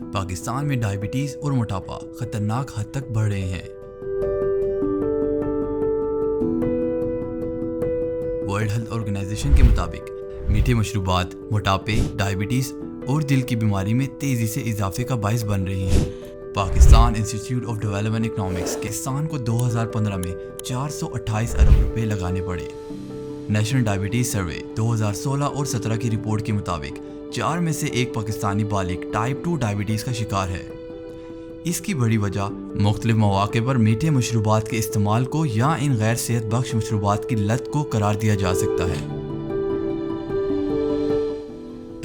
पाकिस्तान में डायबिटीज और मोटापा खतरनाक हद तक बढ़ रहे हैं। वर्ल्ड हेल्थ ऑर्गेनाइजेशन के मुताबिक मीठे मशरूबात मोटापे, डायबिटीज और दिल की बीमारी में तेजी से इजाफे का बायस बन रही हैं। Pakistan institute of development economics के पाकिस्तान को 2015 में 428 अरब रुपए लगाने पड़े। नेशनल डायबिटीज सर्वे 2016 और 17 की रिपोर्ट के मुताबिक 4 में से 1 पाकिस्तानी बालिग टाइप 2 डायबिटीज़ का शिकार है। इसकी बड़ी वजह मुख्तलिफ मौके पर मीठे मशरूबात के इस्तेमाल को या इन गैर सेहत बख्श मशरूबात की लत को करार दिया जा सकता है।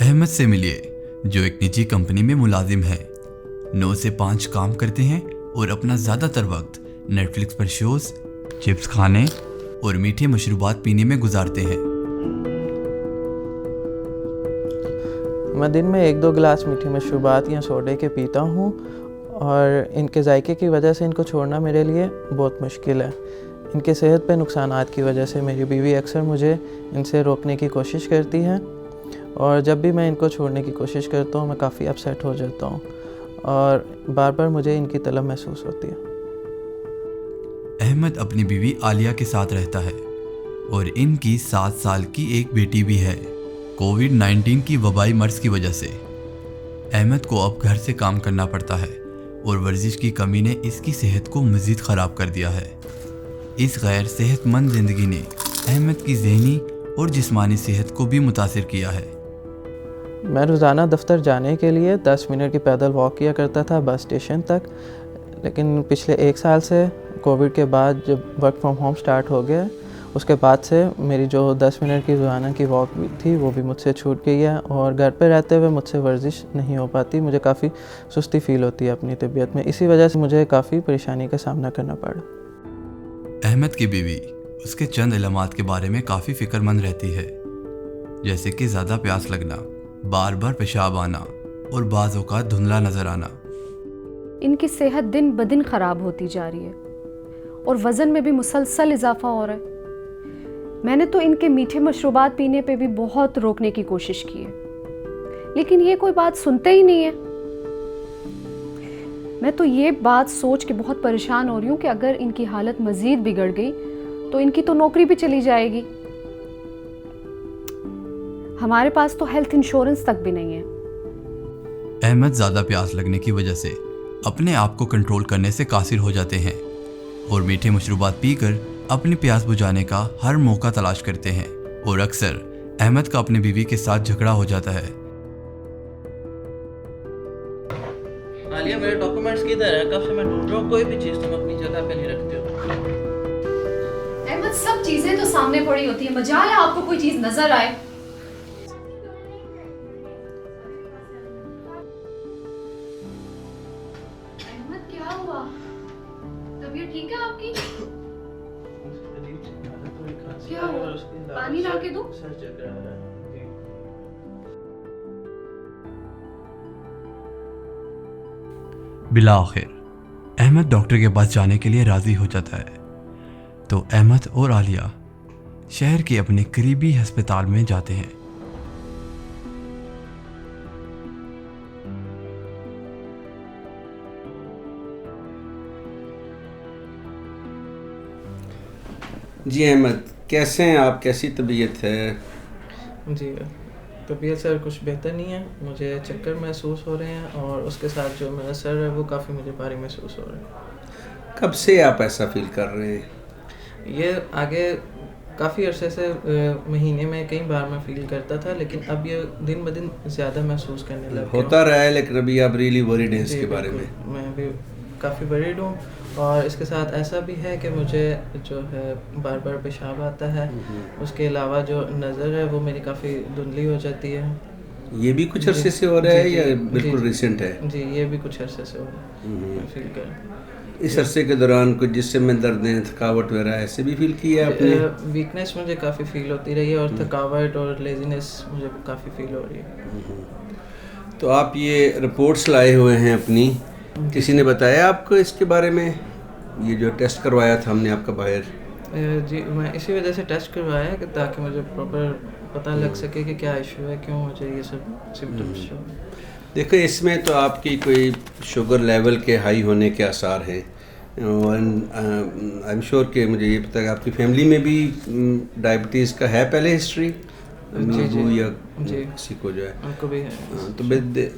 अहमद से मिलिए, जो एक निजी कंपनी में मुलाजिम है, 9 से 5 काम करते हैं और अपना ज़्यादातर वक्त नेटफ्लिक्स पर शोज़, चिप्स खाने और मीठे मशरूबात पीने में गुजारते हैं। मैं दिन में 1-2 गिलास मीठे मशरूबात या सोडे के पीता हूँ और इनके जायके की वजह से इनको छोड़ना मेरे लिए बहुत मुश्किल है। इनके सेहत पे नुकसानात की वजह से मेरी बीवी अक्सर मुझे इनसे रोकने की कोशिश करती है और जब भी मैं इनको छोड़ने की कोशिश करता हूँ मैं काफ़ी अपसेट हो जाता हूँ और बार बार मुझे इनकी तलब महसूस होती है। अहमद अपनी बीवी आलिया के साथ रहता है और इनकी 7 साल की एक बेटी भी है। कोविड-19 की वबाई मर्ज की वजह से अहमद को अब घर से काम करना पड़ता है और वर्जिश की कमी ने इसकी सेहत को मज़ीद ख़राब कर दिया है। इस गैर सेहतमंद ज़िंदगी ने अहमद की ज़हनी और जिस्मानी सेहत को भी मुतासिर किया है। मैं रोज़ाना दफ्तर जाने के लिए 10 मिनट की पैदल वॉक किया करता था बस स्टेशन तक, लेकिन पिछले 1 साल से कोविड के बाद जब वर्क फ्रॉम होम स्टार्ट हो गया उसके बाद से मेरी जो 10 मिनट की रोज़ाना की वॉक थी वो भी मुझसे छूट गई है और घर पे रहते हुए मुझसे वर्जिश नहीं हो पाती। मुझे काफ़ी सुस्ती फ़ील होती है अपनी तबीयत में, इसी वजह से मुझे काफ़ी परेशानी का सामना करना पड़ा। अहमद की बीवी उसके चंद इलामात के बारे में काफ़ी फ़िक्रमंद रहती है, जैसे कि ज़्यादा प्यास लगना, बार बार पेशाब आना और बाज़ औक़ात धुंधला नज़र आना। इनकी सेहत दिन ब दिन ख़राब होती जा रही है और वज़न में भी मुसलसल इजाफा हो रहा है। मैंने तो इनके मीठे मशरूबात पीने पे भी बहुत रोकने की कोशिश की है, लेकिन ये कोई बात सुनते ही नहीं है। मैं तो ये बात सोच के बहुत परेशान हो रही हूँ कि अगर इनकी हालत मज़ीद बिगड़ गई तो इनकी तो नौकरी भी चली जाएगी। हमारे पास तो हेल्थ इंश्योरेंस तक भी नहीं है। अहमद ज़्यादा प्यास लगने की वजह से अपने आप को कंट्रोल करने से कासिर हो जाते हैं और मीठे मशरूबात पीकर अपनी प्यास बुझाने का हर मौका तलाश करते हैं और अक्सर अहमद का अपनी बीवी के साथ झगड़ा हो जाता है। आलिया, मेरे डॉक्यूमेंट्स किधर है? कब से मैं ढूंढ रहा हूँ, कोई भी चीज़ तुम अपनी जगह पे नहीं रखते हो। अहमद, सब चीजें तो सामने पड़ी होती है, मजाल है आपको कोई चीज नजर आए। अहमद, क्या हुआ? तबीयत ठीक है आपकी? क्या हुआ? पानी ला के दूं? बिलाखिर अहमद डॉक्टर के पास जाने के लिए राजी हो जाता है, तो अहमद और आलिया शहर के अपने करीबी अस्पताल में जाते हैं। जी अहमद, कैसे हैं आप? कैसी तबीयत है? जी तबीयत सर कुछ बेहतर नहीं है, मुझे चक्कर महसूस हो रहे हैं और उसके साथ जो मेरा सर है वो काफ़ी मुझे भारी महसूस हो रहा है। कब से आप ऐसा फील कर रहे हैं? ये आगे काफ़ी अरसे से महीने में कई बार मैं फील करता था, लेकिन अब ये दिन ब दिन ज़्यादा महसूस करने लग गया। होता रहा है, लेकिन अभी आप रियली वरीड हैं इसके बारे में? मैं भी काफ़ी वरीड हूँ और इसके साथ ऐसा भी है कि मुझे जो है बार बार पेशाब आता है। उसके अलावा जो नज़र है वो मेरी काफ़ी धुंधली हो जाती है। ये भी कुछ अरसे से हो रहा है या बिल्कुल रिसेंट है? जी, ये भी कुछ अरसे से हो रहा है, मैं फील कर। इस अरसे के दौरान कुछ जिससे में दर्दें, थकावट वगैरह ऐसे भी फील किया आपने? वीकनेस मुझे काफ़ी फील होती रही है और थकावट और लेजीनेस मुझे काफ़ी फील हो रही है। तो आप ये रिपोर्ट्स लाए हुए हैं अपनी, किसी ने बताया आपको इसके बारे में? ये जो टेस्ट करवाया था हमने आपका बाहर? जी, मैं इसी वजह से टेस्ट करवाया कि ताकि मुझे प्रॉपर पता लग सके कि क्या इशू है, क्यों मुझे ये सब सिम्टम्स शो। देखो इसमें तो आपकी कोई शुगर लेवल के हाई होने के आसार हैं, और आई एम श्योर कि मुझे ये पता है कि आपकी फैमिली में भी डायबिटीज़ का है पहले हिस्ट्री, नींबू या किसी को जो है उनको भी है। तो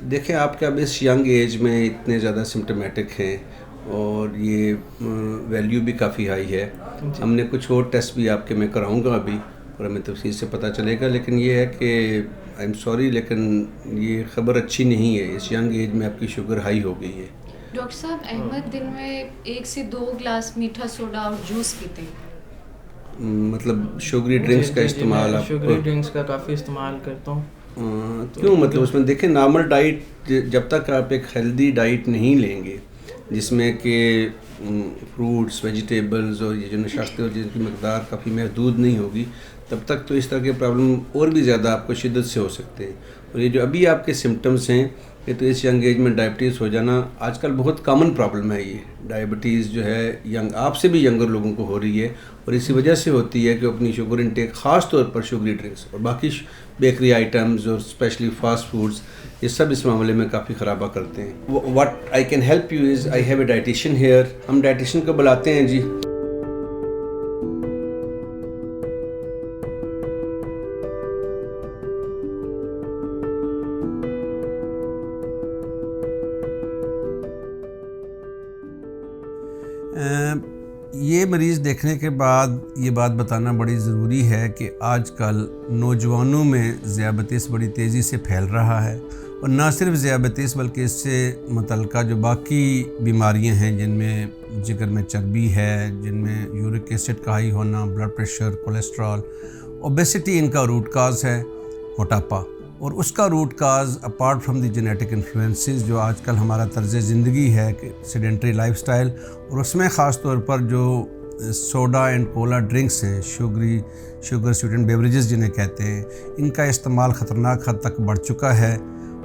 देखें आपके अब इस यंग एज में इतने ज़्यादा सिम्टोमेटिक हैं और ये वैल्यू भी काफ़ी हाई है। हमने कुछ और टेस्ट भी आपके मैं कराऊंगा अभी और हमें तफसील से पता चलेगा, लेकिन ये है कि आई एम सॉरी लेकिन ये खबर अच्छी नहीं है, इस यंग एज में आपकी शुगर हाई हो गई है। डॉक्टर साहब, अहमद दिन में 1 से 2 ग्लास मीठा सोडा और जूस पीते हैं। मतलब शुगरी ड्रिंक्स का इस्तेमाल आप शुगरी ड्रिंक्स का काफ़ी इस्तेमाल करता हूँ। क्यों, मतलब उसमें देखें नॉर्मल डाइट, जब तक आप एक हेल्दी डाइट नहीं लेंगे जिसमें कि फ्रूट्स वेजिटेबल्स और ये जो नशास्ते और जिनकी मकदार काफ़ी महदूद नहीं होगी, तब तक तो इस तरह के प्रॉब्लम और भी ज़्यादा आपको शिद्दत से हो सकते हैं। और ये जो अभी आपके सिम्टम्स हैं ये तो इस यंग एज में डायबिटीज़ हो जाना आजकल बहुत कॉमन प्रॉब्लम है। ये डायबिटीज़ जो है यंग आपसे भी यंगर लोगों को हो रही है और इसी वजह से होती है कि अपनी शुगर इंटेक ख़ास तौर पर शुगरी ड्रिंक्स और बाकी बेकरी आइटम्स और स्पेशली फास्ट फूड्स ये सब इस मामले में काफ़ी ख़राबा करते हैं। What I can help you is I have a dietitian here, हम डाइटिशियन को बुलाते हैं जी। ये मरीज़ देखने के बाद ये बात बताना बड़ी ज़रूरी है कि आजकल नौजवानों में ज़ियाबतीस बड़ी तेज़ी से फैल रहा है, और ना सिर्फ ज़ियाबतीस बल्कि इससे मुतल्लिका जो बाकी बीमारियां हैं जिनमें जिगर में चर्बी है, जिनमें यूरिक एसिड का हाई होना, ब्लड प्रेशर, कोलेस्ट्रॉल, ओबेसिटी इनका रूट काज है, मोटापा। और उसका root cause apart from the genetic influences जो आजकल हमारा तर्ज ज़िंदगी है कि सेडेंट्री लाइफस्टाइल, और उसमें ख़ास तौर पर जो सोडा एंड कोला ड्रिंक्स हैं, शुगर स्वीटेंड बेवरेजेस जिन्हें कहते हैं, इनका इस्तेमाल ख़तरनाक हद तक बढ़ चुका है।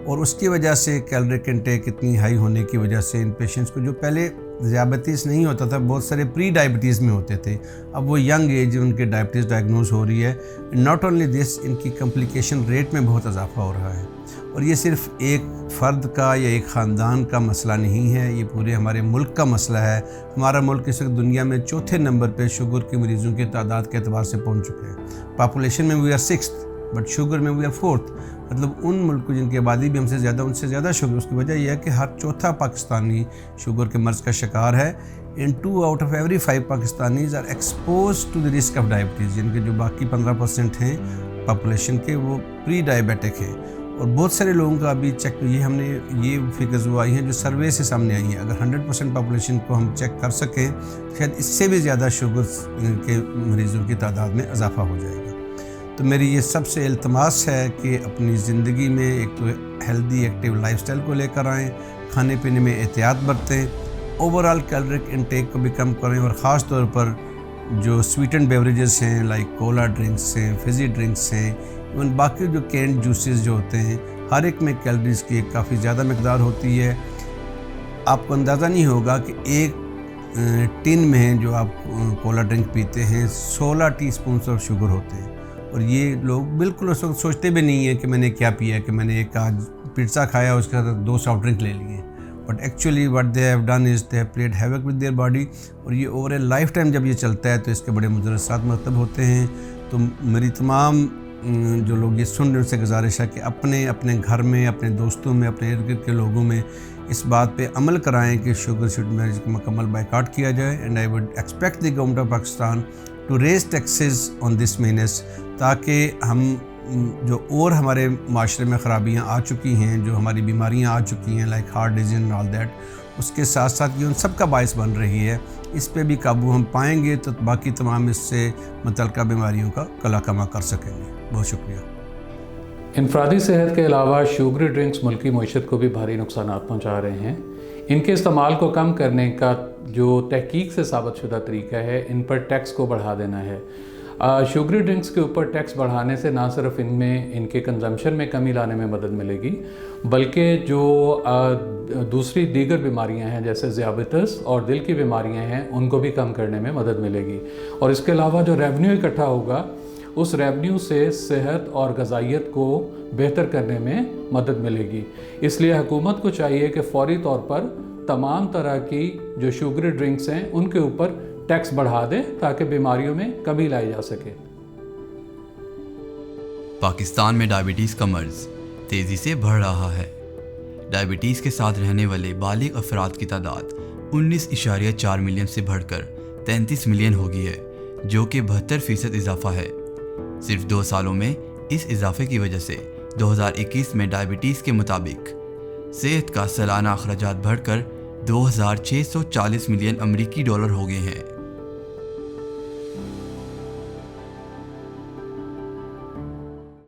और उसकी वजह से कैलोरिक इंटेक इतनी हाई होने की वजह से इन पेशेंट्स को जो पहले ज़ियाबतीस नहीं होता था, बहुत सारे प्री डायबिटीज़ में होते थे, अब वो यंग एज उनके डायबिटीज़ डायग्नोज हो रही है। नॉट ओनली दिस, इनकी कम्प्लिकेशन रेट में बहुत इजाफा हो रहा है। और ये सिर्फ एक फ़र्द का या एक ख़ानदान का मसला नहीं है, ये पूरे हमारे मुल्क का मसला है। हमारा मुल्क इस वक्त दुनिया में चौथे नंबर पे शुगर के मरीज़ों की तादाद के अतबार से पहुँच चुके हैं। पॉपुलेशन में we are 6th but sugar में वी आर 4th, मतलब उन मुल्क जिनकी आबादी भी हमसे ज़्यादा, उनसे ज़्यादा शुगर। उसकी वजह यह है कि हर चौथा पाकिस्तानी शुगर के मर्ज़ का शिकार है। इन 2 out of every 5 Pakistanis are exposed to the risk of diabetes, जिनके जो बाकी 15% हैं पॉपुलेशन के वो प्री डायबिटिक हैं। और बहुत सारे लोगों का अभी चेक, ये फिगर्स वो आई हैं जो सर्वे से सामने आई हैं। अगर 100% पॉपुलेशन को हम चेक कर सकें तो शायद इससे भी ज़्यादा शुगर के मरीज़ों की तादाद में इजाफा हो जाएगा। तो मेरी ये सबसे इल्तमास है कि अपनी ज़िंदगी में एक तो हेल्दी एक्टिव लाइफस्टाइल को लेकर आएँ, खाने पीने में एहतियात बरतें, ओवरऑल कैलोरिक इंटेक को भी कम करें, और ख़ास तौर पर जो स्वीटेंड बेवरेजेस हैं लाइक कोला ड्रिंक्स हैं, फिज़ी ड्रिंक्स हैं, इवन बाकी जो कैंड जूसेस जो होते हैं, हर एक में कैलोरीज़ की काफ़ी ज़्यादा मकदार होती है। आपको अंदाज़ा नहीं होगा कि एक टिन में जो आप कोला ड्रिंक पीते हैं 16 टीस्पून ऑफ शुगर होते हैं। और ये लोग बिल्कुल उस वक्त सोचते भी नहीं है कि मैंने क्या पिया, कि मैंने एक आज पिज़्ज़ा खाया उसके साथ 2 सॉफ्ट ड्रिंक ले लिए, but actually what they have done is they have played havoc with their body. और ये ओवर ए लाइफ टाइम जब ये चलता है तो इसके बड़े मुदर्रसात मरतब होते हैं। तो मेरी तमाम जो लोग ये सुन रहे हैं उनसे गुजारिश है कि अपने घर में, अपने दोस्तों में, अपने इर्द गिर्द के लोगों में इस बात पे अमल कराएं कि शुगर स्वीट मैरिज को मुकम्मल बाइकाट किया जाए। And I would expect the government of Pakistan to raise taxes on this menace, ताकि हम जो और हमारे माशरे में ख़राबियाँ आ चुकी हैं, जो हमारी बीमारियाँ आ चुकी हैं like heart disease and all that, उसके साथ साथ ये उन सब का बायस बन रही है। इस पे भी काबू हम पाएंगे तो बाकी तमाम इससे मुतल्लिका बीमारियों का कला कमा कर सकेंगे। बहुत शुक्रिया। इनफरादी सेहत के अलावा शुगरी ड्रिंक्स मुल्की मईशत को भी भारी नुकसान पहुँचा रहे हैं। इनके इस्तेमाल को कम करने का जो तहकीक से साबितशुदा तरीका है, इन पर टैक्स को बढ़ा देना है। शुगरी ड्रिंक्स के ऊपर टैक्स बढ़ाने से ना सिर्फ इनमें इनके कंजम्पशन में कमी लाने में मदद मिलेगी, बल्कि जो दूसरी दीगर बीमारियां हैं जैसे ज़ियाबतीस और दिल की बीमारियां हैं उनको भी कम करने में मदद मिलेगी। और इसके अलावा जो रेवेन्यू इकट्ठा होगा उस रेवेन्यू से सेहत और ग़िज़ाइयत को बेहतर करने में मदद मिलेगी। इसलिए हुकूमत को चाहिए कि फ़ौरी तौर पर तमाम तरह की जो शुगरी ड्रिंक्स हैं उनके ऊपर टैक्स बढ़ा दें ताकि बीमारियों में कमी लाई जा सके। पाकिस्तान में डायबिटीज़ का मर्ज तेज़ी से बढ़ रहा है। डायबिटीज़ के साथ रहने वाले बालिग अफराद की तादाद 19.4 मिलियन से बढ़कर 33 मिलियन हो गई है, जो कि 72% इजाफा है। सिर्फ 2 सालों में इस इजाफे की वजह से 2021 में डायबिटीज़ के मुताबिक सेहत का सालाना अखराजात बढ़कर 2,640 मिलियन अमरीकी डॉलर हो गए हैं।